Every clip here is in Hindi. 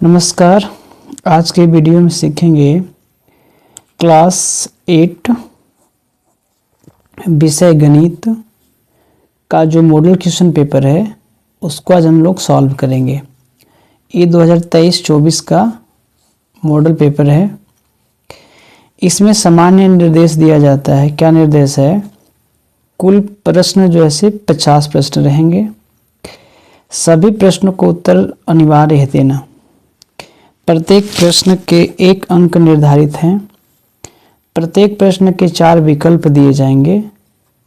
नमस्कार। आज के वीडियो में सीखेंगे क्लास 8 विषय गणित का जो मॉडल क्वेश्चन पेपर है उसको आज हम लोग सॉल्व करेंगे। ये 2023-24 का मॉडल पेपर है। इसमें सामान्य निर्देश दिया जाता है। क्या निर्देश है? कुल प्रश्न जो है 50 प्रश्न रहेंगे। सभी प्रश्नों को उत्तर अनिवार्य है देना। प्रत्येक प्रश्न के 1 अंक निर्धारित हैं। प्रत्येक प्रश्न के 4 विकल्प दिए जाएंगे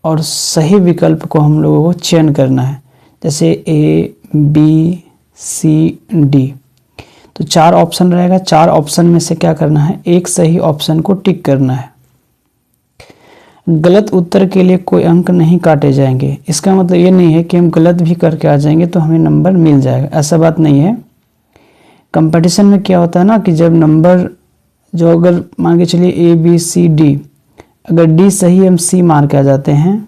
और सही विकल्प को हम लोगों को चयन करना है, जैसे ए, बी, सी, डी। तो 4 ऑप्शन रहेगा। 4 ऑप्शन में से क्या करना है? एक सही ऑप्शन को टिक करना है। गलत उत्तर के लिए कोई अंक नहीं काटे जाएंगे। इसका मतलब ये नहीं है कि हम गलत भी करके आ जाएंगे तो हमें नंबर मिल जाएगा, ऐसा बात नहीं है। कंपटीशन में क्या होता है ना कि जब नंबर जो अगर मान के चलिए ए, बी, सी, डी, अगर डी सही हम सी मार के आ जाते हैं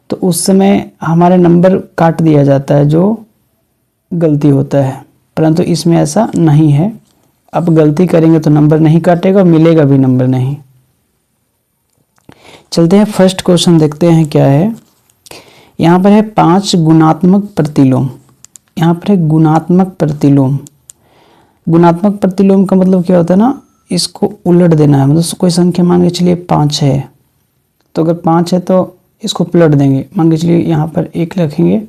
तो उस समय हमारे नंबर काट दिया जाता है, जो गलती होता है। परंतु इसमें ऐसा नहीं है। अब गलती करेंगे तो नंबर नहीं काटेगा और मिलेगा भी नंबर नहीं। चलते हैं फर्स्ट क्वेश्चन देखते हैं क्या है। यहाँ पर है 5 गुणात्मक प्रतिलोम। यहाँ पर है गुणात्मक प्रतिलोम। गुणात्मक प्रतिलोम का मतलब क्या होता है ना, इसको उलट देना है। मतलब कोई संख्या मान के चलिए 5 है, तो अगर 5 है तो इसको पलट देंगे। मान के चलिए यहाँ पर 1 रखेंगे,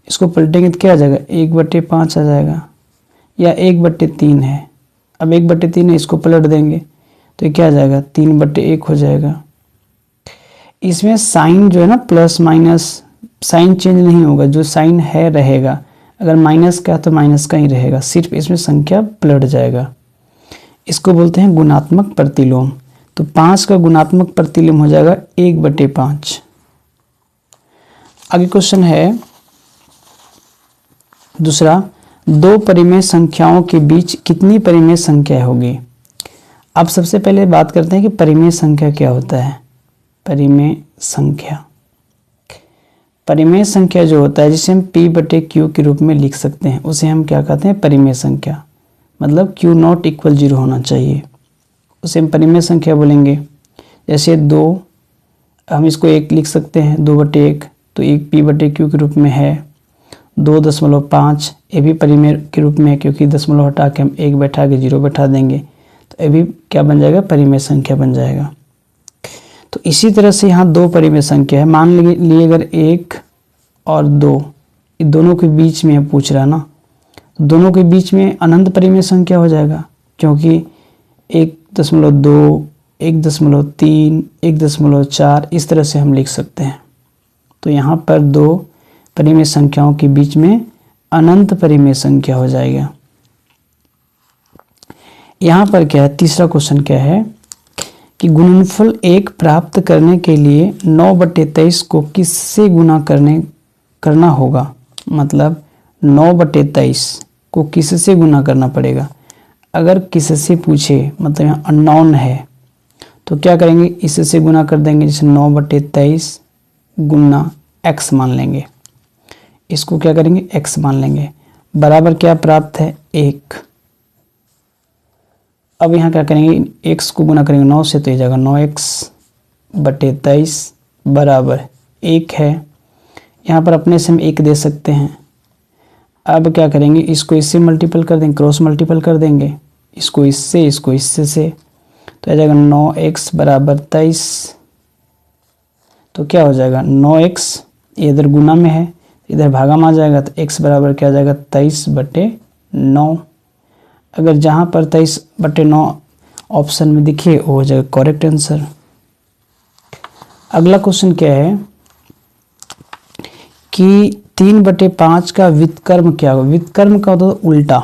इसको पलटेंगे तो क्या आ जाएगा? 1/5 आ जाएगा। या 1/3 है, अब 1/3 है, इसको पलट देंगे तो ये क्या आ जाएगा? 3/1 हो जाएगा। इसमें साइन जो है ना, प्लस माइनस साइन चेंज नहीं होगा, जो साइन है रहेगा। अगर माइनस का है तो माइनस का ही रहेगा, सिर्फ इसमें संख्या पलट जाएगा। इसको बोलते हैं गुणात्मक प्रतिलोम। तो 5 का गुणात्मक प्रतिलोम हो जाएगा 1/5। आगे क्वेश्चन है दूसरा, 2 परिमेय संख्याओं के बीच कितनी परिमेय संख्या होगी? अब सबसे पहले बात करते हैं कि परिमेय संख्या क्या होता है। परिमेय संख्या, परिमेय संख्या जो होता है जिसे हम P/Q के रूप में लिख सकते हैं, उसे हम क्या कहते हैं? परिमेय संख्या। मतलब Q ≠ 0 होना चाहिए, उसे हम परिमेय संख्या बोलेंगे। जैसे 2, हम इसको 1 लिख सकते हैं, 2/1, तो 1 P/Q के रूप में है। 2.5 ये भी परिमेय के रूप में है, क्योंकि दशमलव हटा के हम 1 बैठा के 0 बैठा देंगे तो ये भी क्या बन जाएगा? परिमेय संख्या बन जाएगा। तो इसी तरह से यहाँ 2 परिमेय संख्या है। मान लिए अगर 1 और 2, ये दोनों के बीच में पूछ रहा है ना, दोनों के बीच में अनंत परिमेय संख्या हो जाएगा, क्योंकि 1.2, 1.3, 1.4 इस तरह से हम लिख सकते हैं। तो यहाँ पर 2 परिमेय संख्याओं के बीच में अनंत परिमेय संख्या हो जाएगा। यहाँ पर क्या है? तीसरा क्वेश्चन क्या है कि गुणनफल 1 प्राप्त करने के लिए 9/23 को किससे गुना करना होगा? मतलब 9/23 को किससे गुना करना पड़ेगा? अगर किससे पूछे, मतलब यहाँ अननोन है, तो क्या करेंगे? इससे गुना कर देंगे। जैसे 9/23 गुना x मान लेंगे। इसको क्या करेंगे? x मान लेंगे। बराबर क्या प्राप्त है? 1। अब यहाँ क्या करेंगे? x को गुना करेंगे 9 से, तो ये जाएगा 9x/23 बराबर 1 है। यहाँ पर अपने से हम 1 दे सकते हैं। अब क्या करेंगे? इसको इससे मल्टीपल कर देंगे, क्रॉस मल्टीपल कर देंगे, इसको इससे, इसको इससे से, तो आ जाएगा 9x बराबर 23। तो क्या हो जाएगा? 9x ये इधर गुना में है, इधर भागा में आ जाएगा, तो x बराबर क्या आ जाएगा? 23/9। अगर जहाँ पर 23/9 ऑप्शन में दिखे वो हो जाएगा करेक्ट आंसर। अगला क्वेश्चन क्या है कि 3/5 का व्युत्क्रम क्या होगा? व्युत्क्रम का होता है उल्टा।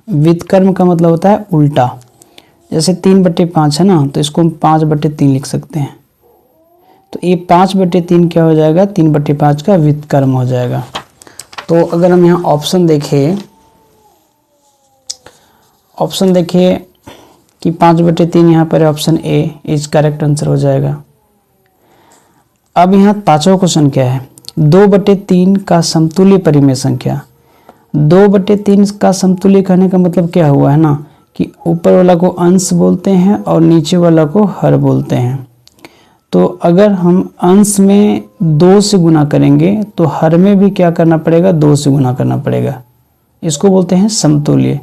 व्युत्क्रम का मतलब होता है उल्टा। जैसे 3/5 है ना, तो इसको हम 5/3 लिख सकते हैं। तो ये 5/3 क्या हो जाएगा? 3/5 का व्युत्क्रम हो जाएगा। तो अगर हम यहाँ ऑप्शन देखिए कि 5/3 यहाँ पर option A is correct answer हो जाएगा। अब यहाँ 5वां क्वेश्चन क्या है? 2/3 का समतुल्य परिमेय संख्या। 2/3 का समतुल्य कहने का मतलब क्या हुआ है ना कि ऊपर वाला को अंश बोलते हैं और नीचे वाला को हर बोलते हैं। तो अगर हम अंश में 2 से गुना करेंगे तो हर में भी क्या करना पड़ेगा, 2 से गुना करना पड़ेगा। इसको बोलते हैं समतुल्य।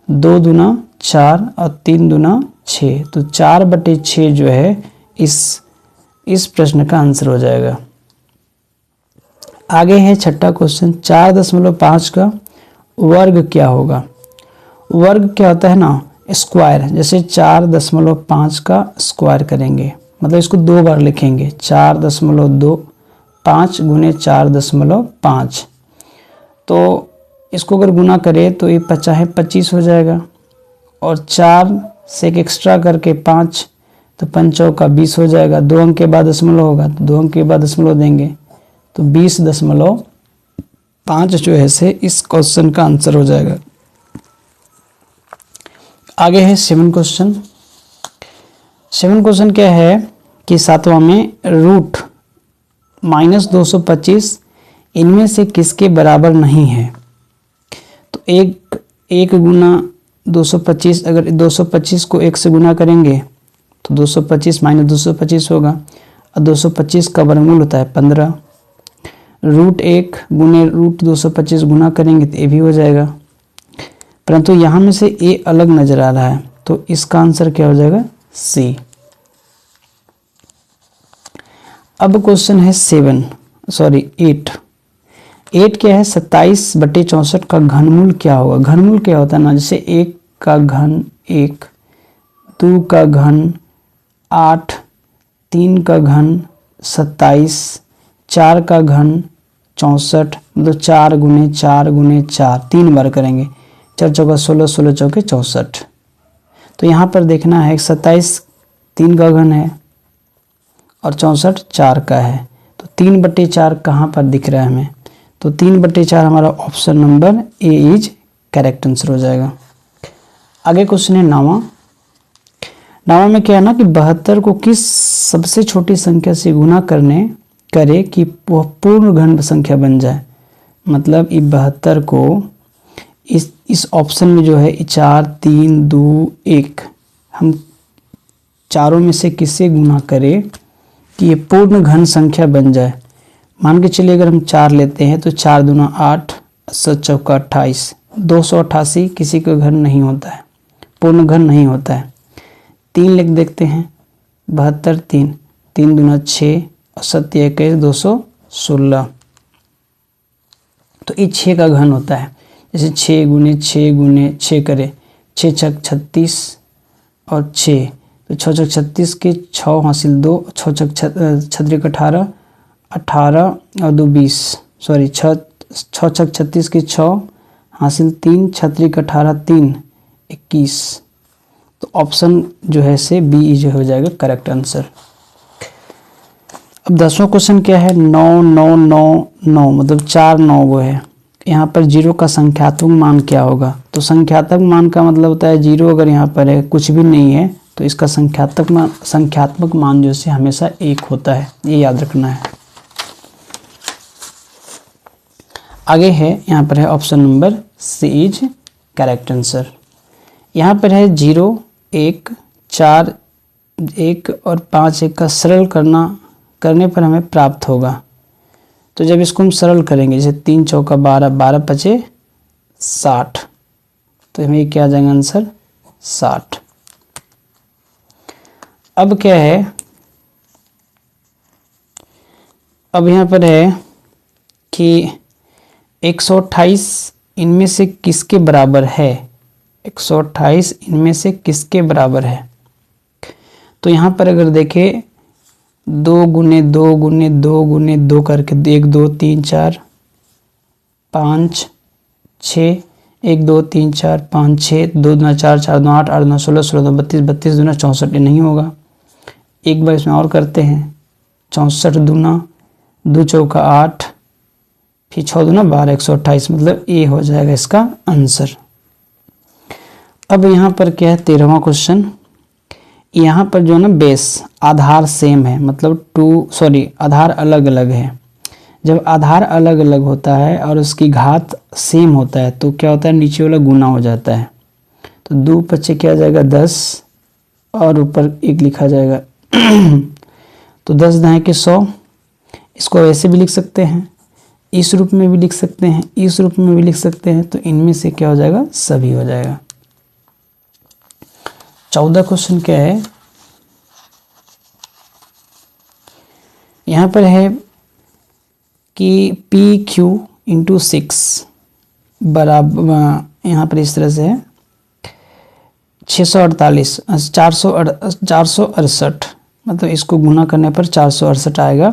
2 दूना 4 और 3 दूना 6, तो 4/6 जो है इस प्रश्न का आंसर हो जाएगा। आगे है छठा क्वेश्चन, 4.5 का वर्ग क्या होगा। वर्ग क्या होता है ना, स्क्वायर। जैसे 4.5 का स्क्वायर करेंगे मतलब इसको 2 बार लिखेंगे, 4.25 गुने 4.5। तो इसको अगर गुना करें तो ये 25 हो जाएगा, और 4 से एक एक्स्ट्रा करके 5, तो 5 का 20 हो जाएगा। 2 अंक के बाद दशमलव होगा तो 2 अंक के बाद दशमलव देंगे, तो 20.5 जो है से इस क्वेश्चन का आंसर हो जाएगा। आगे है 7 क्वेश्चन। 7 क्वेश्चन क्या है कि 7वां में रूट -225 इनमें से किसके बराबर नहीं है। तो एक गुना 225, अगर 225 को 1 से गुना करेंगे तो 225 - 225 होगा, और 225 का वर्गमूल होता है 15। √1 गुने √225 गुना करेंगे तो ये भी हो जाएगा, परंतु यहाँ में से ए अलग नजर आ रहा है, तो इसका आंसर क्या हो जाएगा, सी। अब क्वेश्चन है 8। 8 क्या है, 27/64 का घनमूल क्या होगा। घनमूल क्या होता है ना, जैसे 1 का घन 1, 2 का घन 8, 3 का घन 27, 4 का घन 64, मतलब 4 गुने 4 गुने 4, 3 बार करेंगे, 4 चौका 16, 16 चौके 64। तो यहाँ पर देखना है 27 3 का घन है और 64 4 का है, तो 3/4 कहाँ पर दिख रहा है हमें, तो 3/4 हमारा option number A is correct answer हो जाएगा। आगे क्वेश्चन है 9वां में क्या है ना कि 72 को किस सबसे छोटी संख्या से गुना करे कि वह पूर्ण घन संख्या बन जाए। मतलब 72 को इस ऑप्शन में जो है 4 3 2 1 हम चारों में से किससे गुना करें कि ये पूर्ण घन संख्या बन जाए। मान के चलिए अगर हम 4 लेते हैं तो 4 दूना 8, 7 चौका 28, 288 किसी का घन नहीं होता है, पूर्ण घन नहीं होता है। 3 लिख देखते हैं, 72 3 दूना 6 और 7 21 216, तो ये 6 का घन होता है। जैसे 6 गुने 6 गुने 6 करें, 6 छक 36 और 6, तो 6 छक 36 के 6 हासिल 2, 6 छक 36 18, 18 और 2 20, सॉरी 6 छक 36 के 6 हासिल 3, 36 18 3 21, तो ऑप्शन जो है से बी जो हो जाएगा करेक्ट आंसर। अब 10वां क्वेश्चन क्या है, 9 9 9 9 मतलब 4 9 वो है। यहाँ पर 0 का संख्यात्मक मान क्या होगा। तो संख्यात्मक मान का मतलब होता है 0 अगर यहाँ पर है कुछ भी नहीं है तो इसका संख्यात्मक मान जो है हमेशा 1 होता है, ये याद रखना है। आगे है यहाँ पर है option number C is correct answer. यहाँ पर है 0 1 4 1 और 5 1 का सरल करने पर हमें प्राप्त होगा। तो जब इसको हम सरल करेंगे, जैसे 3 चौका 12 12 पचे 60, तो हमें क्या आ जाएगा आंसर 60। अब क्या है, अब यहाँ पर है कि 128 इनमें से किसके बराबर है। 128 इनमें से किसके बराबर है। तो यहाँ पर अगर देखें 2 गुने 2 गुने 2 गुने 2 करके 1 2 3 4 5 6 1 2 3 4 5 6 2 दूना 4 4 दूना 8 8 दूना 16 16 दूना 32 32 दूना 64, ये नहीं होगा। एक बार इसमें और करते हैं, 64 दूना 2 चौका 8 फिर 6 दूना 12 128, मतलब ए हो जाएगा इसका आंसर। अब यहाँ पर क्या है 13वां क्वेश्चन। यहाँ पर जो है ना बेस आधार सेम है, मतलब आधार अलग अलग है। जब आधार अलग अलग होता है और उसकी घात सेम होता है तो क्या होता है, नीचे वाला गुना हो जाता है। तो 2 पच्चे क्या आ जाएगा 10 और ऊपर 1 लिखा जाएगा। तो 10 दाएँ के 100, इसको ऐसे भी लिख सकते हैं, इस रूप में भी लिख सकते हैं, इस रूप में भी लिख सकते हैं। तो इनमें से क्या हो जाएगा, सभी हो जाएगा। 14 क्वेश्चन क्या है, यहाँ पर है कि पी क्यू इंटू 6 बराबर, यहाँ पर इस तरह से है 648 468, मतलब इसको गुना करने पर 468 आएगा।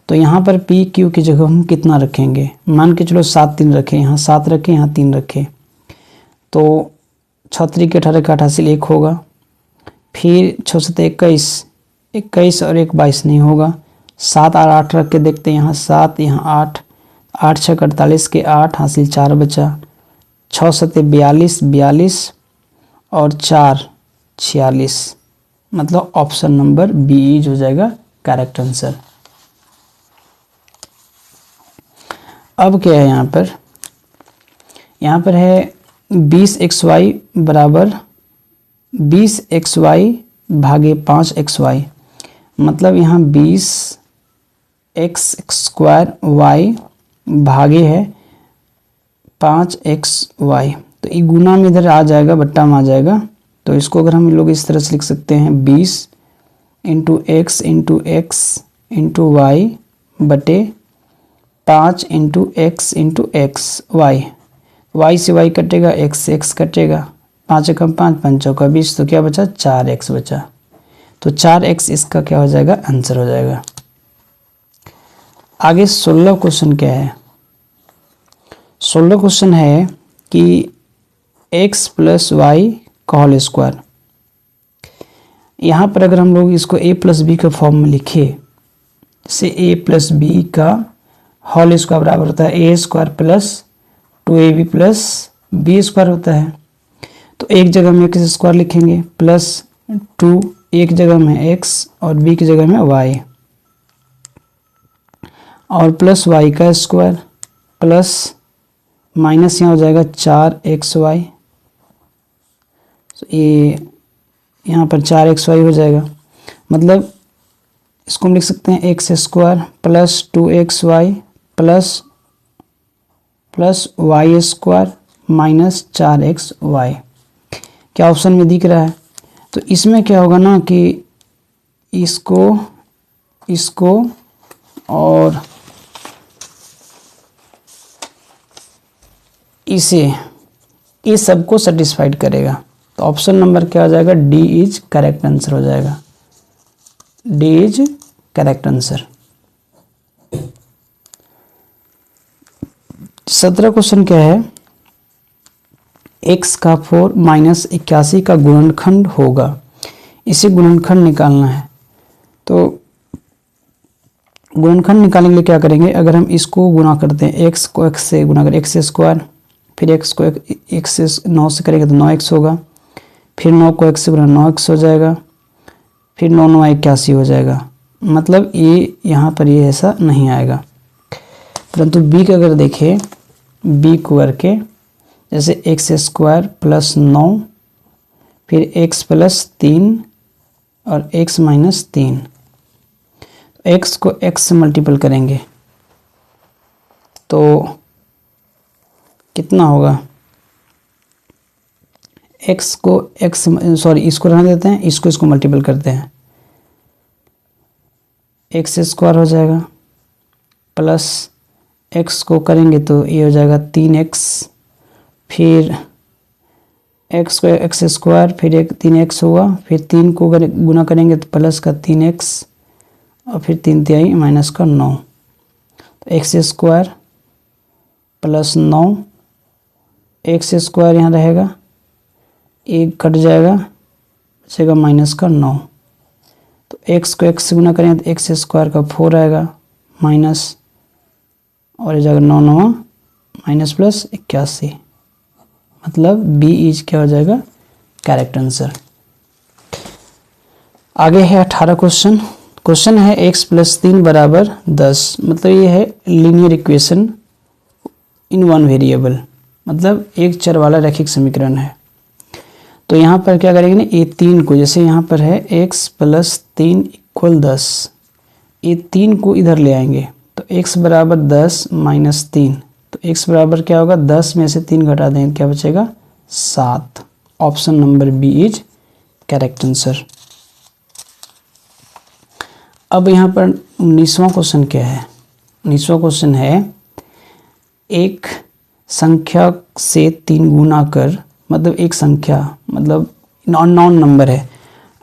तो यहाँ पर पी क्यू की जगह हम कितना रखेंगे, मान के चलो 7 3 रखें, यहाँ 7 रखें, यहाँ 3 रखें, तो 6 3 के 18 का 88 1 होगा। फिर 6 7 21, 21 और 1 22 नहीं होगा। 7 और 8 रख के देखते हैं, यहाँ 7 यहाँ 8, 8 6 48 के 8 हासिल 4 बचा, 6 7 42 42 और 4 46, मतलब ऑप्शन नंबर बी इज हो जाएगा करेक्ट आंसर। अब क्या है यहाँ पर है 20xy बराबर 20xy भागे 5xy, मतलब यहाँ 20x² y भागे है 5xy। तो ये गुना में इधर आ जाएगा, बट्टा में आ जाएगा। तो इसको अगर हम लोग इस तरह से लिख सकते हैं 20 into X into X into Y बटे 5 into X into X Y. Y से वाई कटेगा, एक्स से एक्स कटेगा, 5 एकम 5 5 चौका 20, तो क्या बचा 4x बचा। तो 4x इसका क्या हो जाएगा, आंसर हो जाएगा। आगे 16 क्वेश्चन क्या है, 16 क्वेश्चन है कि x प्लस वाई का होल स्क्वायर। यहाँ पर अगर हम लोग इसको a प्लस बी के फॉर्म में लिखे, जैसे a प्लस बी का होल स्क्वायर बराबर होता है a square plus 2ab plus B square होता है। तो एक जगह में x स्क्वायर लिखेंगे प्लस 2, एक जगह में x और b की जगह में y, और प्लस y का स्क्वायर प्लस माइनस यहाँ हो जाएगा 4xy। तो ये यहाँ पर 4xy हो जाएगा, मतलब इसको हम लिख सकते हैं x square plus 2xy plus y square minus 4xy। क्या ऑप्शन में दिख रहा है? तो इसमें क्या होगा ना कि इसको और इस सबको सेटिस्फाइड करेगा। तो ऑप्शन नंबर क्या हो जाएगा, डी इज करेक्ट आंसर हो जाएगा। D is correct answer. 17 question क्या है, x का 4 माइनस 81 का गुणनखंड होगा, इसे गुणनखंड निकालना है। तो गुणनखंड निकालने के लिए क्या करेंगे, अगर हम इसको गुना करते हैं, x को x से गुना करें x स्क्वायर, फिर x को x से 9 से करेंगे तो 9x होगा, फिर 9 को x से गुना 9x हो जाएगा, फिर 9 9 81 हो जाएगा। मतलब ये यहाँ पर ये ऐसा नहीं आएगा। परंतु b का अगर देखें, b को करके जैसे x स्क्वायर प्लस 9 फिर x प्लस 3 और x माइनस 3, x को x से मल्टीपल करेंगे तो कितना होगा, x को x, सॉरी इसको रहने देते हैं, इसको मल्टीपल करते हैं, x स्क्वायर हो जाएगा प्लस x को करेंगे तो ये हो जाएगा 3x, फिर x को x स्क्वायर फिर एक 3x हुआ, फिर 3 को गुना करेंगे तो प्लस का 3x और फिर 3 तिहाई माइनस का 9। तो x square plus 9, x square यहाँ रहेगा, एक कट जाएगा, बचेगा माइनस का 9। तो x को x से गुना करेंगे तो x स्क्वायर का 4 आएगा माइनस, और ये जाएगा 9 9 माइनस प्लस 81, मतलब बी इज क्या हो जाएगा, करेक्ट आंसर। आगे है 18 क्वेश्चन। क्वेश्चन है x प्लस 3 बराबर 10, मतलब ये है linear equation in one variable, मतलब एक चर वाला रैखिक समीकरण है। तो यहाँ पर क्या करेंगे ना, ये 3 को, जैसे यहाँ पर है x प्लस 3 इक्वल 10, ये 3 को इधर ले आएंगे तो x बराबर 10 माइनस 3, तो x बराबर क्या होगा, 10 में से 3 घटा देंगे क्या बचेगा, 7। Option number B is correct answer. अब यहाँ पर 19वां क्वेश्चन क्या है, 19वां क्वेश्चन है एक संख्या से 3 गुना कर, मतलब एक संख्या मतलब अननोन नंबर है,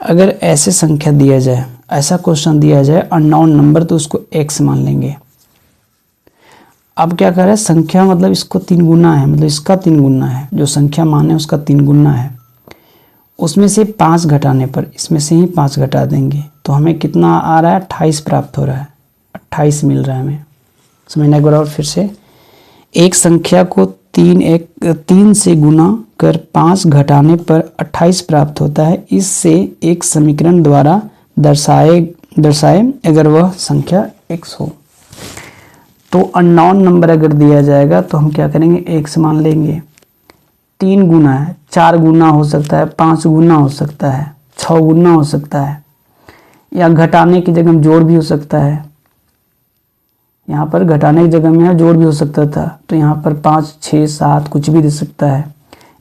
अगर ऐसे संख्या दिया जाए, ऐसा क्वेश्चन दिया जाए अननोन नंबर, तो उसको x मान लेंगे। अब क्या कर रहा है, संख्या मतलब इसको 3 गुना है, मतलब इसका 3 गुना है, जो संख्या मान है उसका 3 गुना है, उसमें से 5 घटाने पर इसमें से ही 5 घटा देंगे तो हमें कितना आ रहा है, 28 प्राप्त हो रहा है, 28 मिल रहा है हमें। समझना एक बार और फिर से, एक संख्या को 3 से गुना कर 5 घटाने पर 28 प्राप्त होता है, इससे एक समीकरण द्वारा दर्शाए अगर वह संख्या x हो। तो अननोन नंबर अगर दिया जाएगा तो हम क्या करेंगे, x मान लेंगे। 3 गुना है, 4 गुना हो सकता है, 5 गुना हो सकता है, 6 गुना हो सकता है, या घटाने की जगह जोड़ भी हो सकता है। यहाँ पर घटाने की जगह में यहाँ जोड़ भी हो सकता था, तो यहाँ पर 5, 6, 7 कुछ भी दे सकता है।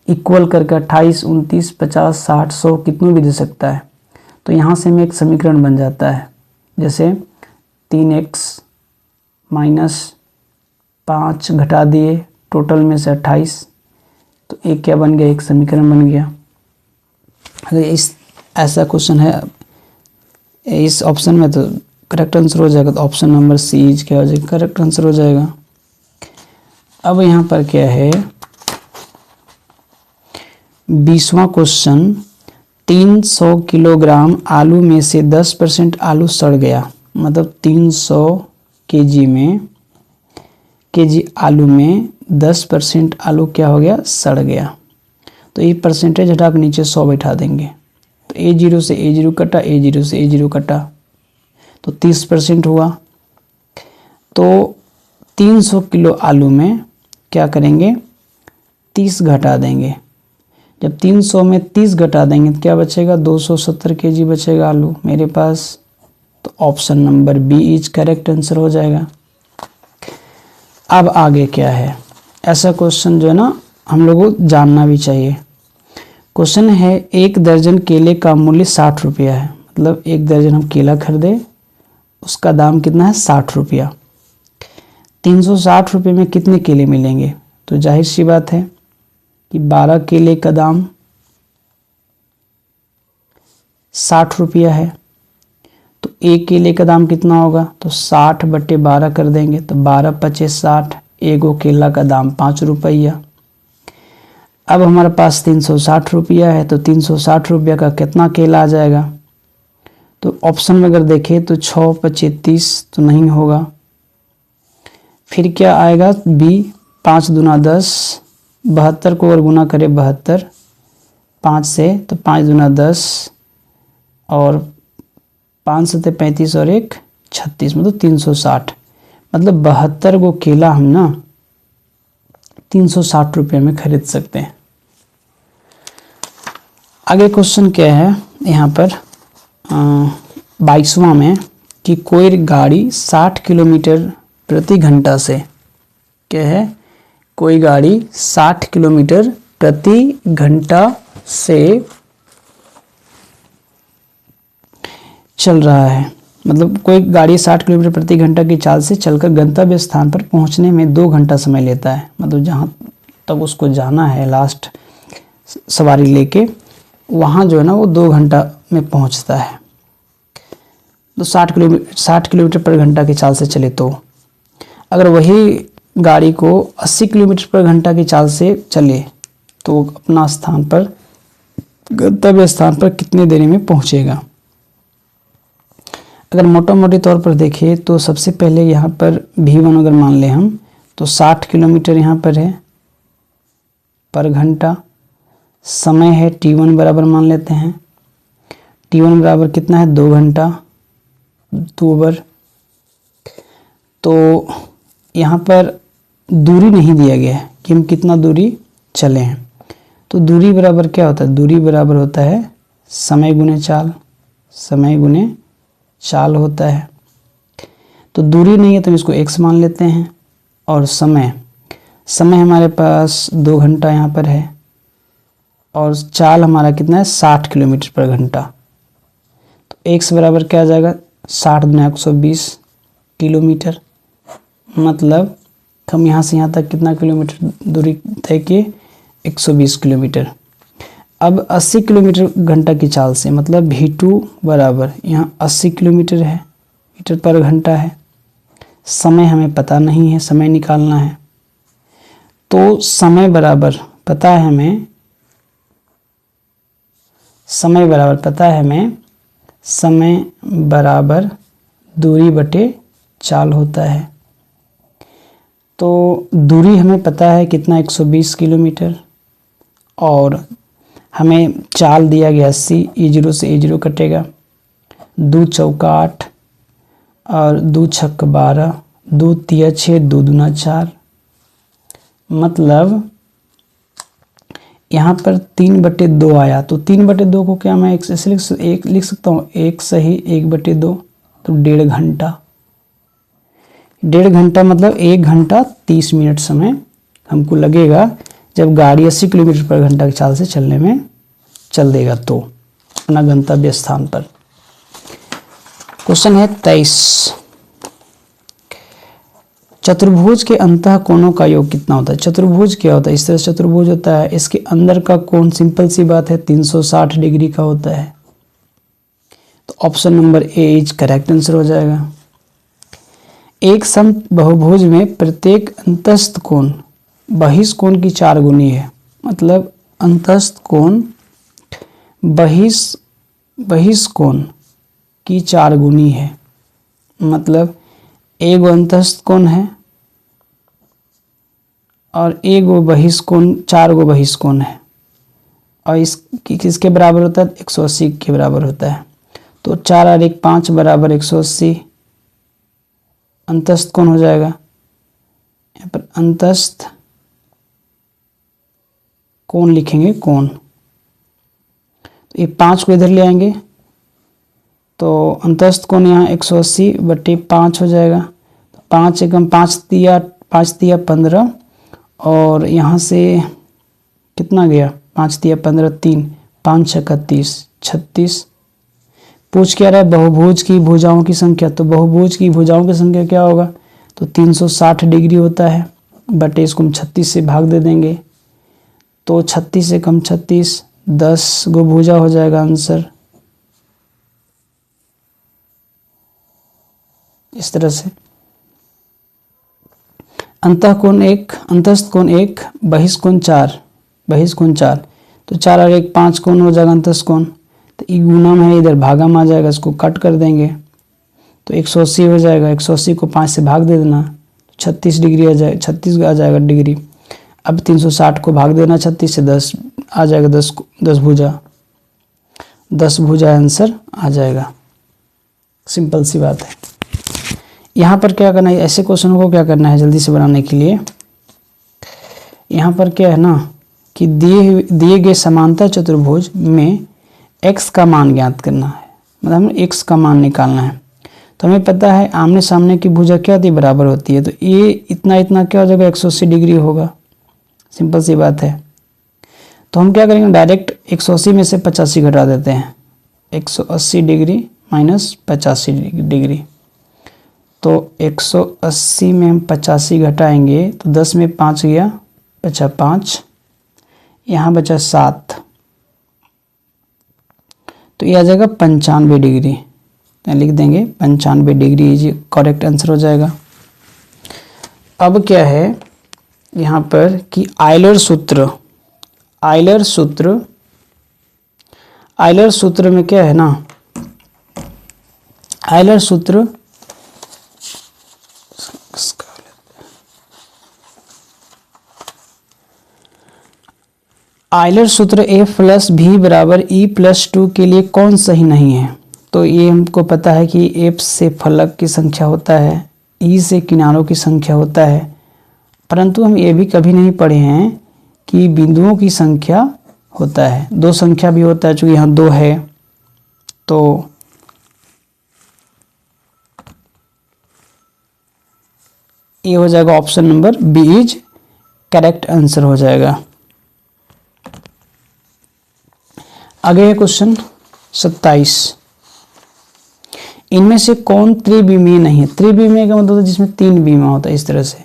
इक्वल करके 28, 29, 50, 60, 100 कितनों भी दे सकता है। तो यहाँ से में एक समीकरण बन जाता है, जैसे 3x माइनस 5 घटा दिए टोटल में से 28, तो एक क्या बन गया, एक समीकरण बन गया। अगर इस ऐसा क्वेश्चन है इस ऑप्शन में तो करेक्ट आंसर हो जाएगा, तो ऑप्शन नंबर सी इज क्या हो जाएगा, करेक्ट आंसर हो जाएगा। अब यहाँ पर क्या है 20वां क्वेश्चन, 300 किलोग्राम आलू में से 10% आलू सड़ गया, मतलब 300 केजी आलू में 10% आलू क्या हो गया, सड़ गया। तो ये परसेंटेज हटा के नीचे 100 बैठा देंगे, तो A0 से A0 कटा, A0 से A0 कटा, तो 30% हुआ। तो 300 किलो आलू में क्या करेंगे, 30 घटा देंगे। जब 300 में 30 घटा देंगे तो क्या बचेगा, 270 केजी बचेगा आलू मेरे पास। तो option number B is correct answer हो जाएगा। अब आगे क्या है, ऐसा क्वेश्चन जो है ना हम लोगों को जानना भी चाहिए। क्वेश्चन है 1 दर्जन केले का मूल्य 60 रुपया है, मतलब 1 दर्जन हम केला खरीदे, उसका दाम कितना है, 60 रुपया। 360 रुपये में कितने केले मिलेंगे, तो जाहिर सी बात है कि 12 केले का दाम 60 रुपया है, तो एक केले का दाम कितना होगा, तो 60/12 कर देंगे, तो 12 × 60, एगो केला का दाम 5 रुपया। अब हमारे पास 360 रुपया है, तो 360 रुपया का कितना केला आ जाएगा, तो ऑप्शन में अगर देखें तो 6 × 30 तो नहीं होगा, फिर क्या आएगा बी, 5 दूना 10, 72 को अगर गुना करें 72 5 से, तो 5 दूना 10 और 5 से 35 और 1 36, मतलब 360, मतलब 72 को केला हम ना 360 रुपये में खरीद सकते हैं। आगे क्वेश्चन क्या है यहाँ पर 22वां में, कि कोई गाड़ी 60 किलोमीटर प्रति घंटा से, क्या है, कोई गाड़ी 60 किलोमीटर प्रति घंटा से चल रहा है, मतलब कोई गाड़ी 60 किलोमीटर प्रति घंटा की चाल से चलकर गंतव्य स्थान पर पहुंचने में 2 घंटा समय लेता है, मतलब जहां तक उसको जाना है लास्ट सवारी लेके, वहां जो है ना वो 2 घंटा में पहुंचता है। तो 60 किलोमीटर पर घंटा की चाल से चले, तो अगर वही गाड़ी को 80 किलोमीटर पर घंटा की चाल से चले तो अपना स्थान पर, गंतव्य स्थान पर कितनी देरी में पहुंचेगा। अगर मोटा मोटी तौर पर देखें तो सबसे पहले यहाँ पर V1 अगर मान लें हम, तो 60 किलोमीटर यहाँ पर है पर घंटा, समय है T1 बराबर मान लेते हैं, T1 बराबर कितना है, 2 घंटा, 2 ओवर। तो यहाँ पर दूरी नहीं दिया गया है कि हम कितना दूरी चले हैं। तो दूरी बराबर क्या होता है, दूरी बराबर होता है समय गुने चाल, समय गुने चाल होता है। तो दूरी नहीं है तो हम इसको x मान लेते हैं, और समय हमारे पास 2 घंटा यहाँ पर है, और चाल हमारा कितना है 60 किलोमीटर पर घंटा। तो x बराबर क्या आ जाएगा 60 गुना 120 किलोमीटर। मतलब हम यहाँ से यहाँ तक कितना किलोमीटर दूरी तय किए, 120 किलोमीटर। अब 80 किलोमीटर घंटा की चाल से मतलब v2 बराबर यहाँ 80 किलोमीटर है, मीटर पर घंटा है। समय हमें पता नहीं है, समय निकालना है। तो समय बराबर पता है हमें, समय बराबर पता है हमें, समय बराबर दूरी बटे चाल होता है। तो दूरी हमें पता है कितना 120 किलोमीटर, और हमें चाल दिया गया 80, E0 से E0 कटेगा, 2 चौका 8 और 2 छक्का 12, 2 तिया 6, 2 दूना 4। मतलब यहाँ पर 3/2 आया। तो 3/2 को क्या मैं ऐसे लिख सकता हूँ, 1 सही 1/2, तो 1.5 घंटा। 1.5 घंटा मतलब 1 घंटा 30 मिनट समय हमको लगेगा जब गाड़ी 80 किलोमीटर पर घंटा की चाल से चलने में चल देगा तो अपना गंतव्य स्थान पर। क्वेश्चन है 23, चतुर्भुज के अंतः कोणों का योग कितना होता है। चतुर्भुज क्या होता है, इस तरह से चतुर्भुज होता है, इसके अंदर का कोण सिंपल सी बात है 360 डिग्री का होता है। तो option number A is correct answer हो जाएगा। एक सम बहुभुज में प्रत्येक अंतस्थ कोण बहिष्ठ कोण की 4 गुनी है। मतलब अंतस्थ कोण बहिष्ठ कोण की 4 गुनी है। मतलब एगो अंतस्थ कोण है और एगो बहिष्ठ कोण, 4 गो बहिष्ठ कोण है, और इस किसके बराबर होता है, 180 के बराबर होता है। तो 4 और 1 5 बराबर 180 अंतस्थ कोण हो जाएगा। यहाँ पर अंतस्थ कोण लिखेंगे, कोण। तो ये 5 को इधर ले आएंगे तो अंतस्थ कोण यहाँ 180/5 हो जाएगा। 5 एकम 5 तिया 15, और यहाँ से कितना गया 5 तिया 15, 3 5 छक्का 30, 36। पूछ क्या रहा है, बहुभुज की भुजाओं की संख्या। तो बहुभुज की भुजाओं की संख्या क्या होगा, तो 360 डिग्री होता है, बटे इसको हम 36 से भाग दे देंगे। तो 36 से कम 36, 10 गो भुजा हो जाएगा आंसर। इस तरह से अंतः कोण 1, अंतस्थ कोण 1, बहिष्ठ कोण 4, बहिष्ठ कोण 4। तो 4 और 1 5 कोण हो जाएगा अंतस्थ कोण। तो ये गुना में है, इधर भागा में आ जाएगा, इसको कट कर देंगे तो 180 हो जाएगा। 180 को 5 से भाग दे देना, 36 डिग्री आ जाएगा, 36 आ जाएगा डिग्री। अब 360 को भाग देना 36 से, 10 आ जाएगा, 10 भुजा, 10 भुजा आंसर आ जाएगा। सिंपल सी बात है। यहाँ पर क्या करना है, ऐसे क्वेश्चन को क्या करना है जल्दी से बनाने के लिए, यहाँ पर क्या है ना कि दिए गए समांतर चतुर्भुज में x का मान ज्ञात करना है। मतलब हमें x का मान निकालना है। तो हमें पता है आमने सामने की भुजा क्या होती है, बराबर होती है। तो ये इतना इतना क्या हो जाएगा, 180 डिग्री होगा। सिंपल सी बात है। तो हम क्या करेंगे, डायरेक्ट 180 में से 85 घटा देते हैं। 180 डिग्री माइनस 85 डिग्री, तो 180 में हम 85 घटाएंगे तो 10 में 5 गया, बचा 5, यहाँ बचा 7, तो ये आ जाएगा 95 डिग्री। तो लिख देंगे 95 डिग्री ये करेक्ट आंसर हो जाएगा। अब क्या है यहाँ पर कि आयलर सूत्र, आयलर सूत्र में क्या है ना, आयलर सूत्र आयलर सूत्र a + b = e + 2 के लिए कौन सही नहीं है। तो ये हमको पता है कि एफ से फलक की संख्या होता है, ई से किनारों की संख्या होता है, परंतु हम ये भी कभी नहीं पढ़े हैं कि बिंदुओं की संख्या होता है। दो संख्या भी होता है, चूँकि यहाँ दो है तो ये हो जाएगा option number B is correct answer हो जाएगा। आगे है क्वेश्चन 27। इनमें से कौन त्रिविमीय नहीं है? त्रिविमीय का मतलब जिसमें तीन बीमा होता है, इस तरह से।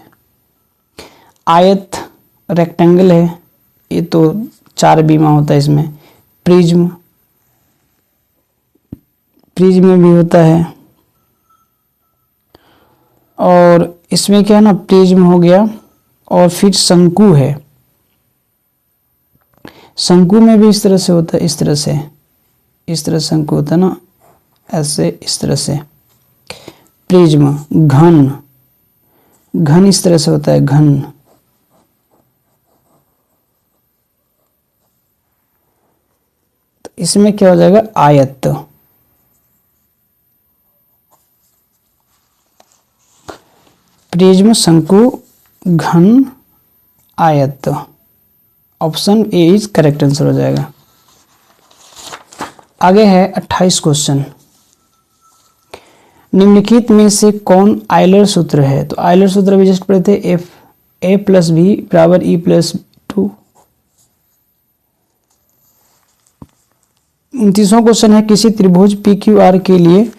आयत रेक्टेंगल है, ये तो चार बीमा होता है इसमें। प्रिज्म, प्रिज्म में भी होता है। और इसमें क्या है ना, प्रिज्म हो गया, और फिर शंकु है। शंकु में भी इस तरह से होता है, इस तरह से, इस तरह शंकु होता है ना, ऐसे इस तरह से। प्रिज्म, घन, घन इस तरह से होता है, घन। तो इसमें क्या हो जाएगा, आयत। प्रिज्म, शंकु, घन, आयत। Option A is correct answer हो जाएगा। आगे है 28 क्वेश्चन। निम्नलिखित में से कौन आयलर सूत्र है? तो आयलर सूत्र भी जस्ट पढ़े थे, एफ ए प्लस बी बराबर ई प्लस 2। 29वां क्वेश्चन है, किसी त्रिभुज पी क्यू आर के लिए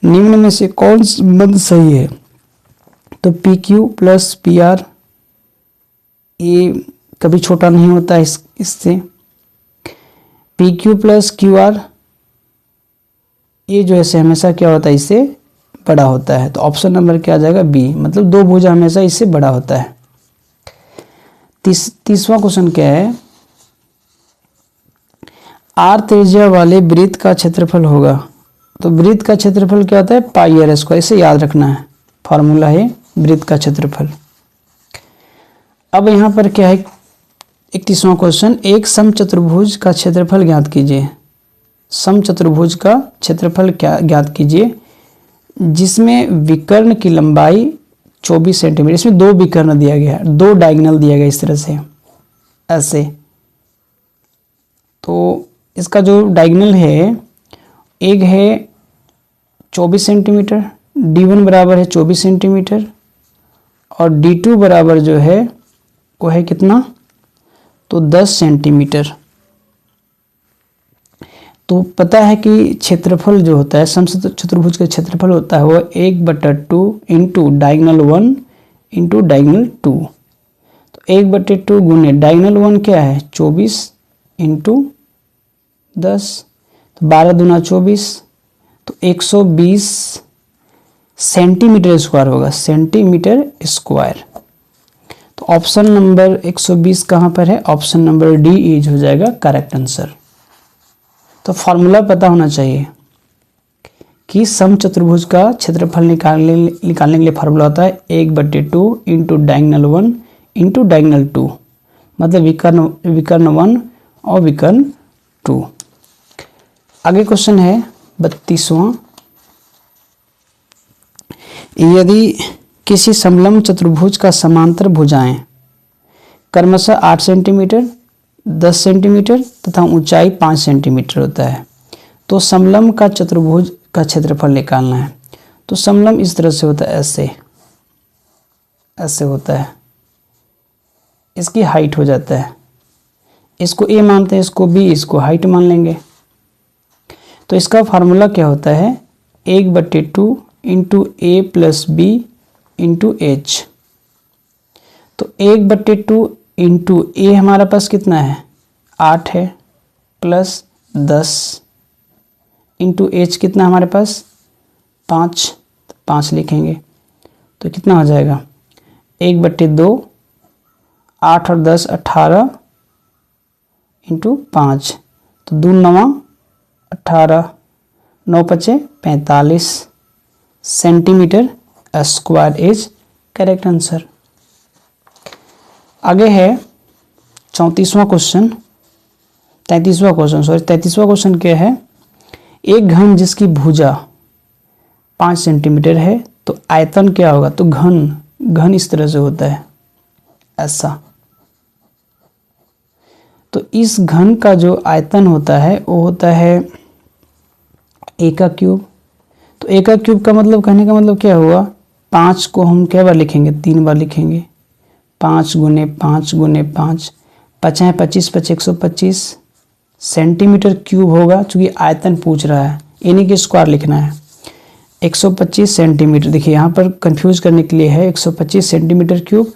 निम्न में से कौन संबंध सही है? तो P Q plus P R, ये कभी छोटा नहीं होता है इससे। P Q plus Q R, ये जो है हमेशा क्या होता है, इससे बड़ा होता है। तो ऑप्शन नंबर क्या आ जाएगा, बी, मतलब दो भुजा हमेशा इससे बड़ा होता है। 30वां क्वेश्चन क्या है, आर त्रिज्या वाले वृत्त का क्षेत्रफल होगा। तो वृत्त का क्षेत्रफल क्या होता है, पाई आर स्क्वायर, इसे याद रखना है, फॉर्मूला है वृत्त का क्षेत्रफल। अब यहाँ पर क्या है, 31वां क्वेश्चन, एक समचतुर्भुज का क्षेत्रफल ज्ञात कीजिए। समचतुर्भुज का क्षेत्रफल क्या ज्ञात कीजिए जिसमें विकर्ण की लंबाई 24 सेंटीमीटर। इसमें दो विकर्ण दिया गया है, दो डायगोनल दिया गया इस तरह से, ऐसे। तो इसका जो डायगोनल है, एक है 24 सेंटीमीटर, D1 बराबर है 24 सेंटीमीटर, और D2 बराबर जो है वो है कितना, तो 10 सेंटीमीटर। तो पता है कि क्षेत्रफल जो होता है, समचतुर्भुज का क्षेत्रफल होता है वो 1/2 इंटू डायगोनल 1 इंटू डायगोनल 2। तो 1/2 गुने डायगोनल 1 क्या है, 24 इंटू 10, तो 12 दूना 24, तो 120 सेंटीमीटर स्क्वायर होगा, सेंटीमीटर स्क्वायर। तो ऑप्शन नंबर 120 कहाँ पर है, ऑप्शन नंबर डी इज हो जाएगा करेक्ट आंसर। तो फॉर्मूला पता होना चाहिए कि समचतुर्भुज का क्षेत्रफल निकालने के लिए फॉर्मूला होता है 1/2 इंटू डायगोनल 1 इंटू डायगोनल 2, मतलब विकर्ण 1 और विकर्ण 2। आगे क्वेश्चन है 32वां, यदि किसी समलंब चतुर्भुज का समांतर भुजाएं क्रमशः 8 सेंटीमीटर, 10 सेंटीमीटर तथा ऊंचाई 5 सेंटीमीटर होता है, तो समलंब का चतुर्भुज का क्षेत्रफल निकालना है। तो समलंब इस तरह से होता है, ऐसे ऐसे होता है, इसकी हाइट हो जाता है, इसको ए मानते हैं, इसको बी, इसको हाइट मान लेंगे। तो इसका फार्मूला क्या होता है, 1/2 इंटू ए प्लस बी इंटू एच। तो 1/2 इंटू ए हमारा पास कितना है, 8 है, प्लस 10 इंटू एच कितना हमारे पास 5 लिखेंगे। तो कितना हो जाएगा, 1/2, 8 और 10 18 इंटू 5, तो 2 9 18, 9 5 45 centimetre square is correct answer. आगे है 34वां क्वेश्चन, 33वां क्वेश्चन क्या है, एक घन जिसकी भुजा 5 सेंटीमीटर है तो आयतन क्या होगा, तो घन इस तरह से होता है ऐसा। तो इस घन का जो आयतन होता है वो होता है a का क्यूब। तो a का क्यूब का मतलब, कहने का मतलब क्या हुआ, 5 को हम क्या बार लिखेंगे, 3 बार लिखेंगे। 5 गुने 5 गुने 5, 5 है 25, 5 125 सेंटीमीटर क्यूब होगा। चूँकि आयतन पूछ रहा है, यानी कि स्क्वायर लिखना है। 125 सेंटीमीटर, देखिए यहाँ पर कंफ्यूज करने के लिए है 125 सेंटीमीटर क्यूब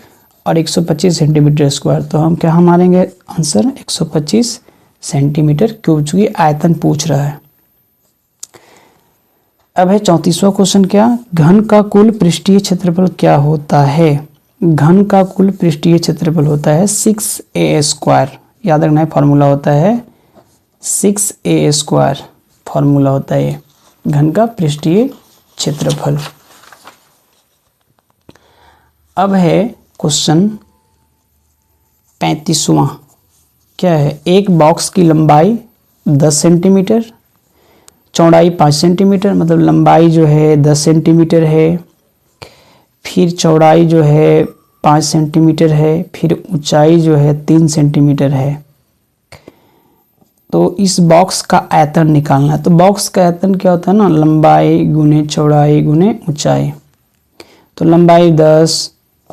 और 125 सेंटीमीटर स्क्वायर। तो हम क्या मारेंगे आंसर 125 सेंटीमीटर क्यूब, चूँकि आयतन पूछ रहा है। अब है 34वां क्वेश्चन, क्या घन का कुल पृष्ठीय क्षेत्रफल क्या होता है। घन का कुल पृष्ठीय क्षेत्रफल होता है 6a स्क्वायर। याद रखना है फॉर्मूला होता है 6a स्क्वायर, फॉर्मूला होता है घन का पृष्ठीय क्षेत्रफल। अब है क्वेश्चन 35वां, क्या है, एक बॉक्स की लंबाई 10 सेंटीमीटर, चौड़ाई 5 सेंटीमीटर, मतलब लंबाई जो है 10 सेंटीमीटर है, फिर चौड़ाई जो है 5 सेंटीमीटर है, फिर ऊंचाई जो है 3 सेंटीमीटर है। तो इस बॉक्स का आयतन निकालना है। तो बॉक्स का आयतन क्या होता है ना, लंबाई गुने चौड़ाई गुने ऊंचाई। तो लंबाई 10,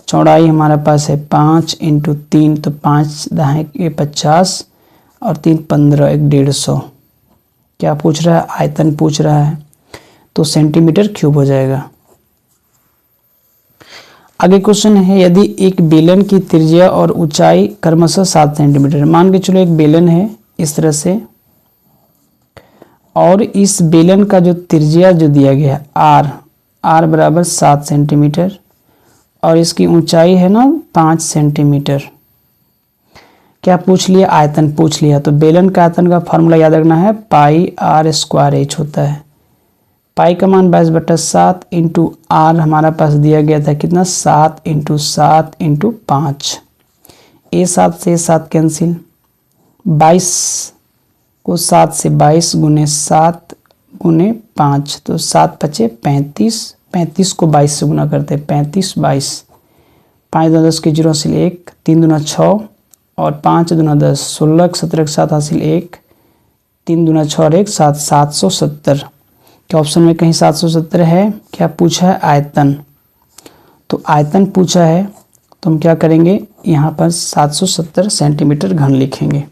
चौड़ाई हमारे पास है 5 इंटू 3, तो 5 दाएँ 50 और 3 15, 150। क्या पूछ रहा है, आयतन पूछ रहा है, तो सेंटीमीटर क्यूब हो जाएगा। आगे क्वेश्चन है, यदि एक बेलन की त्रिज्या और ऊंचाई क्रमशः 7 सेंटीमीटर, मान के चलो एक बेलन है इस तरह से, और इस बेलन का जो त्रिज्या जो दिया गया है आर बराबर 7 सेंटीमीटर और इसकी ऊंचाई है ना 5 सेंटीमीटर। क्या पूछ लिया, आयतन पूछ लिया। तो बेलन का आयतन का फॉर्मूला याद रखना है, पाई आर स्क्वायर एच होता है। पाई का मान 22/7 इंटू आर हमारा पास दिया गया था कितना, 7 इंटू 7 इंटू 5। A7 से A7 कैंसिल, 22 को 7 से 22 गुने 7 गुने 5, तो 7 5 35, 35 को 22 से गुना करते हैं, 35 22, 5 2 10 के 0 हासिल 1, 3 दूना 6 और 5 दूना 10, 16 17 के 7 हासिल 1, 3 दूना 6 और 1 7, 770। क्या ऑप्शन में कहीं 770 है। क्या पूछा है, आयतन। तो आयतन पूछा है तो हम क्या करेंगे, यहाँ पर 770 सेंटीमीटर घन लिखेंगे।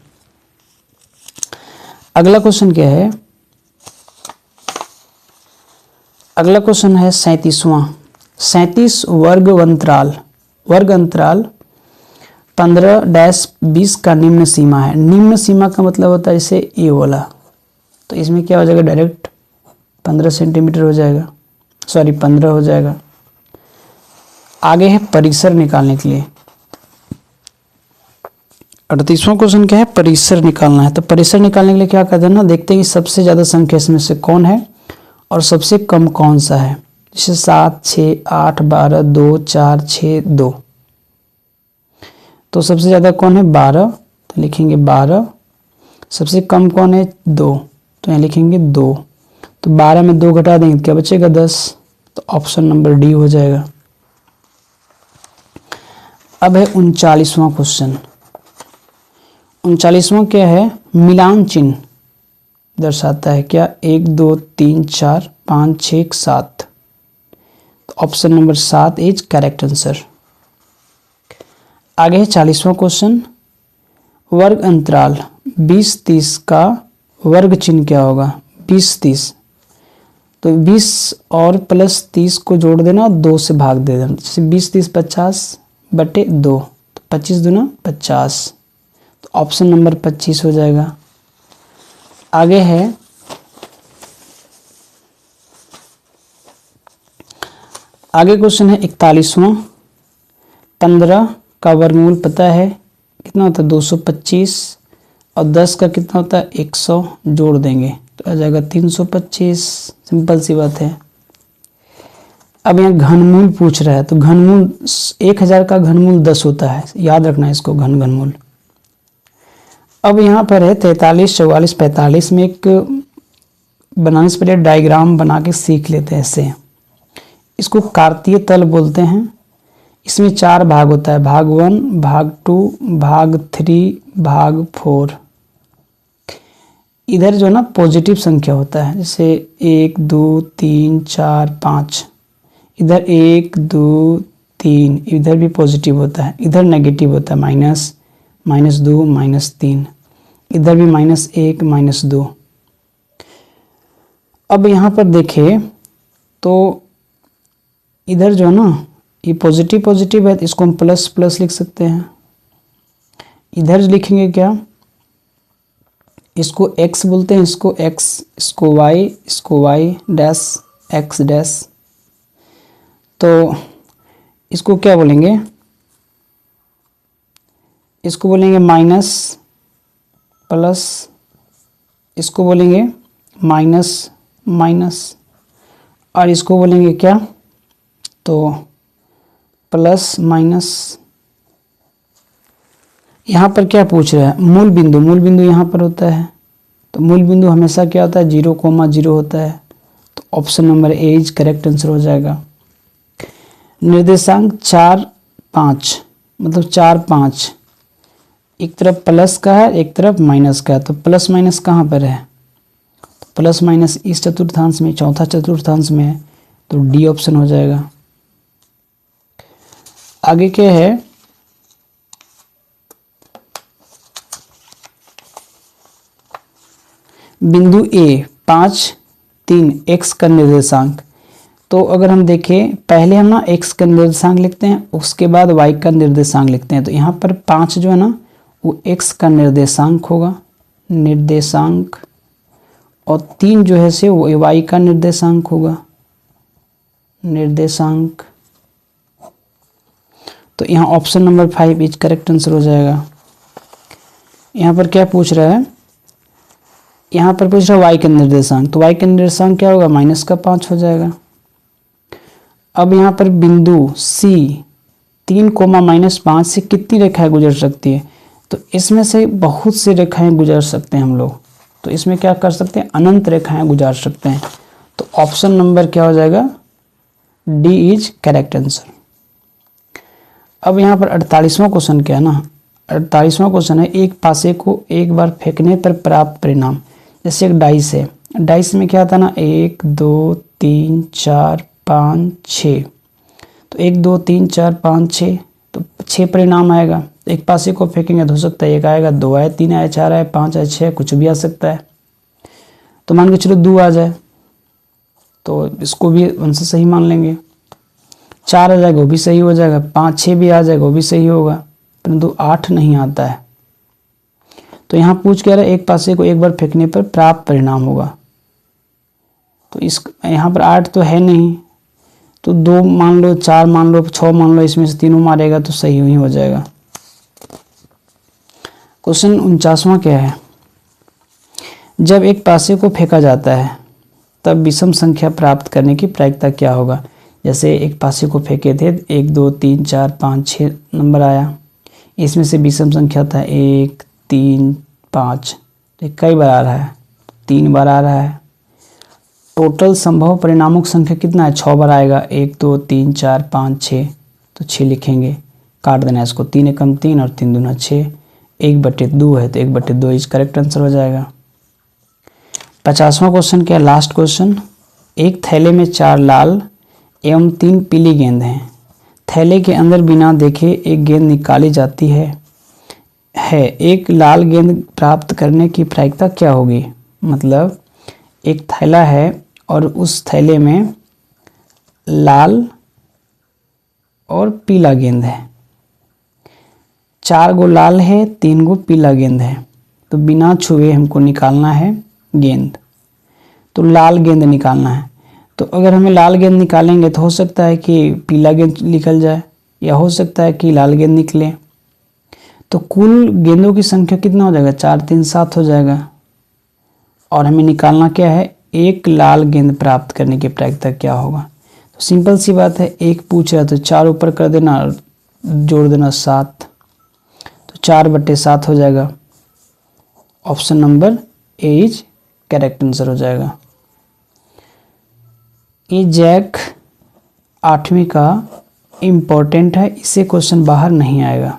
अगला क्वेश्चन क्या है, अगला क्वेश्चन है 37वां। 37 वर्ग अंतराल 15-20 का निम्न सीमा है। निम्न सीमा का मतलब होता है जैसे ए वाला, तो इसमें क्या हो जाएगा, डायरेक्ट 15 सेंटीमीटर हो जाएगा, सॉरी 15 हो जाएगा। आगे है परिसर निकालने के लिए। 38वां क्वेश्चन क्या है, परिसर निकालना है। तो परिसर निकालने के लिए क्या करते हैं ना, देखते हैं कि सबसे ज़्यादा संख्या इसमें से कौन है और सबसे कम कौन सा है। जैसे 7 6 8 12 2 4 6 2, तो सबसे ज़्यादा कौन है 12, तो लिखेंगे 12। सबसे कम कौन है 2, तो यहाँ लिखेंगे 2। तो 12 में 2 घटा देंगे तो क्या बचेगा 10, तो ऑप्शन नंबर डी हो जाएगा। अब है 39वां क्वेश्चन। 39वां क्या है, मिलान चिन्ह दर्शाता है क्या, 1 2 3 4 5 6 7, तो option number 7 is correct answer. आगे है 40वां क्वेश्चन, वर्ग अंतराल 20-30 का वर्ग चिन्ह क्या होगा, 20-30, तो 20 और प्लस 30 को जोड़ देना, 2 से भाग दे देना। जैसे 20-30 50/2, तो 25 दूना 50, तो ऑप्शन नंबर 25 हो जाएगा। आगे है क्वेश्चन है 41वां। 15 का वर्गमूल पता है कितना होता है 225 और 10 का कितना होता है 100, जोड़ देंगे तो आ जाएगा 325। सिंपल सी बात है। अब यहाँ घनमूल पूछ रहा है, तो घनमूल 1000 का घनमूल 10 होता है, याद रखना है इसको, घनमूल। अब यहाँ पर है 43 44 45 में एक बनाने से पहले डायग्राम बना के सीख लेते हैं ऐसे। इसको कार्तीय तल बोलते हैं। इसमें 4 भाग होता है, भाग 1, भाग 2, भाग 3, भाग 4। इधर जो है ना पॉजिटिव संख्या होता है, जैसे 1 2 3 4 5। इधर 1 2 3, इधर भी पॉजिटिव होता है। इधर नेगेटिव होता है, माइनस, -2, -3। इधर भी -1 -2। अब यहाँ पर देखें तो इधर जो है ना ये पॉजिटिव पॉजिटिव है, तो इसको हम प्लस प्लस लिख सकते हैं। इधर लिखेंगे क्या, इसको x बोलते हैं, इसको x, इसको y डैश x डैश। तो इसको क्या बोलेंगे, इसको बोलेंगे माइनस प्लस, इसको बोलेंगे माइनस माइनस, और इसको बोलेंगे क्या, तो प्लस माइनस। यहाँ पर क्या पूछ रहा है, मूल बिंदु। मूल बिंदु यहाँ पर होता है, तो मूल बिंदु हमेशा क्या होता है, 0,0 होता है। तो option number A is correct answer हो जाएगा। निर्देशांक 4 5, मतलब 4 5, एक तरफ प्लस का है, एक तरफ माइनस का है। तो प्लस माइनस कहाँ पर है, तो प्लस माइनस इस चतुर्थांश में, चौथा चतुर्थांश में है। तो डी ऑप्शन हो जाएगा। आगे क्या है, बिंदु ए 5 3 x का निर्देशांक। तो अगर हम देखें, पहले हम ना x का निर्देशांक लिखते हैं, उसके बाद y का निर्देशांक लिखते हैं। तो यहाँ पर 5 जो है ना वो x का निर्देशांक होगा, निर्देशांक, और 3 जो है से वो y का निर्देशांक होगा, निर्देशांक। तो यहाँ option number 5 is correct answer हो जाएगा। यहाँ पर क्या पूछ रहा है, यहाँ पर पूछ रहा है y का निर्देशांक। तो y का निर्देशांक क्या होगा, -5 हो जाएगा। अब यहाँ पर बिंदु C 3, -5 से कितनी रेखाएं गुजर सकती है, तो इसमें से बहुत सी रेखाएं गुजर सकते हैं हम लोग। तो इसमें क्या कर सकते हैं, अनंत रेखाएं गुजार सकते हैं। तो ऑप्शन नंबर क्या हो जाएगा, डी इज करेक्ट आंसर। अब यहाँ पर 48वां क्वेश्चन क्या है ना, 48वां क्वेश्चन है, एक पासे को एक बार फेंकने पर प्राप्त परिणाम। जैसे एक डाइस है, डाइस में क्या था ना, 1 2 3 4 5 6। तो 1 2 3 4 5 6, तो 6 परिणाम आएगा। एक पासे को फेंकेंगे तो हो सकता है 1 आएगा, 2 आए, 3 आए, 4 आए, 5 आए, 6, कुछ भी आ सकता है। तो मान के चलो 2 आ जाए, तो इसको भी आंसर सही मान लेंगे। 4 आ जाएगा वो भी सही हो जाएगा, 5 6 भी आ जाएगा वो भी सही होगा, परंतु 8 नहीं आता है। तो यहाँ पूछ क्या रहा है, एक पासे को एक बार फेंकने पर प्राप्त परिणाम होगा। तो इस यहाँ पर 8 तो है नहीं, तो 2 मान लो, 4 मान लो, 6 मान लो, इसमें से तीनों मारेगा तो सही ही हो जाएगा। क्वेश्चन 49वां क्या है, जब एक पासे को फेंका जाता है तब विषम संख्या प्राप्त करने की प्रायिकता क्या होगा। जैसे एक पासे को फेंके थे, 1 2 3 4 5 6 नंबर आया, इसमें से विषम संख्या था 1 3 5। कई बार आ रहा है, 3 बार आ रहा है। टोटल संभव परिणामों की संख्या कितना है, 6 बार आएगा, 1 2 3 4 5 6। तो 6 लिखेंगे, काट देना है इसको, 3 एकम 3 और 3 दूना 6, 1/2 है, तो 1/2 इज करेक्ट आंसर हो जाएगा। 50वां क्वेश्चन क्या है, लास्ट क्वेश्चन, एक थैले में 4 लाल एवं 3 पीली गेंद हैं। थैले के अंदर बिना देखे एक गेंद निकाली जाती है। एक लाल गेंद प्राप्त करने की प्रायिकता क्या होगी। मतलब एक थैला है और उस थैले में लाल और पीला गेंद है, 4 गो लाल है, 3 गो पीला गेंद है। तो बिना छुए हमको निकालना है गेंद, तो लाल गेंद निकालना है। तो अगर हमें लाल गेंद निकालेंगे तो हो सकता है कि पीला गेंद निकल जाए, या हो सकता है कि लाल गेंद निकले। तो कुल गेंदों की संख्या कितना हो जाएगा, 4 3 7 हो जाएगा। और हमें निकालना क्या है, एक लाल गेंद प्राप्त करने की प्रायिकता क्या होगा। तो सिंपल सी बात है, एक पूछ रहा है तो 4 ऊपर कर देना और जोड़ देना 7, तो 4/7 हो जाएगा। Option number A is correct answer हो जाएगा। ये जैक 8वीं का इम्पोर्टेंट है, इससे क्वेश्चन बाहर नहीं आएगा।